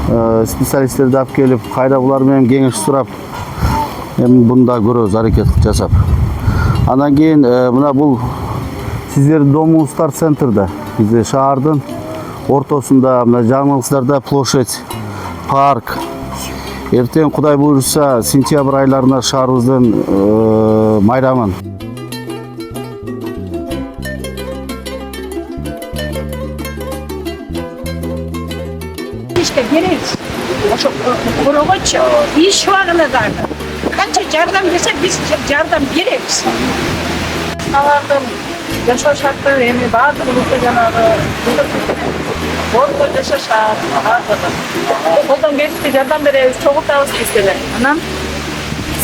специалисттерди алып келип, кайра булар менен кеңеш сурап, эми буну да көрөбүз, аракет жасап. Андан кийин мына бул сиздердин домуңуздар центрда, бизде шаардын ортосунда, мына жаңылыңыздарда площадь, парк. Эртең Кудай буйрса, сентябрь айларына шаарыбыздын майрамын. İşte gereğiz. Kuruğuç iş varına da. Kaç yardım dese biz yardım gereğiz. Sağlardım. Yaşa şartları emin bazı bulutlu canavarı. Bol yaşa şartları. Odan geçti yardım veriyoruz. Çok da istedim. Anam.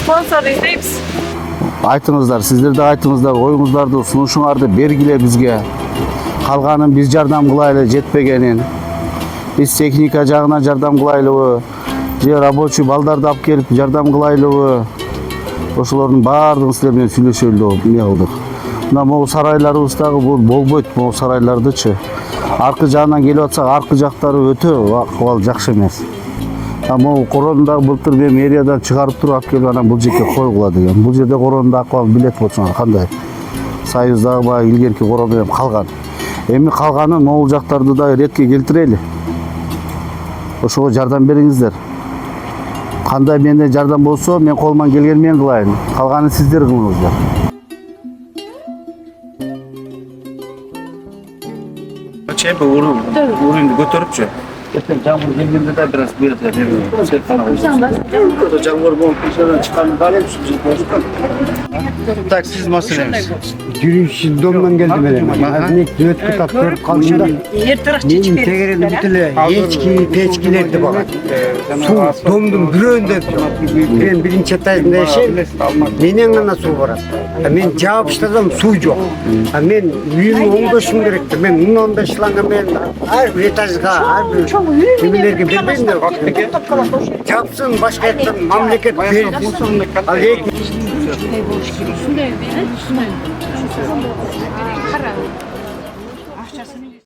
Sponsor izleyip. Айтыңыздар, сиздер да айтыңыздар, оюңуздарды, сунушуңарды бергиле бизге. Калганын биз жардам кылайлы, жетпегенин. Биз техника жагынан жардам кылайлыбы, же рабочий балдарды алып келип жардам кылайлыбы. Ошолордун баардыгын силер менен сүйлөшөлү эмне кылдык. Мына могу сарайларыбыздагы бул болбойт, могу сарайлардычы. Аркы жагынан келип атсак, аркы жактары өтө акыбал жакшы эмес. Могу корондагы былтыр мен мэриядан чыгарып туруп алып келип анан бул жерге койгула деген. Бул жерде корондо акыбал билет болчуңар кандай. Союздагы баягы илгерки корон менен калган. Эми калганын могул жактарды да иретке келтирели. Ошого жардам бериңиздер. Кандай менден жардам болсо, мен колуман келген мен кылайын. Калганын сиздер кылыңыздар. Чебі урынды көтөрүпчү. Жаңбыр келгенде де biraz бұйырды. Жаңбыр болып пешадан шыққанын қалып так, siz masaleniz. Yürüyüş domdan geldim benim. Aznek dört kitap görüp kaldım da. Benim tegerelim bütüle yeçki, peçkilerdi bana. Su domdum bir önde. Ben birinci etayında yaşayım. Menen gana su var. Ben cevap işledim, su yok. Ben uyumu 15'im gerekti. Ben 15'lanга ben her bir etajga, her bir kimilerge vermeyim de. Yapsın başka ettim, memleket verdi. Al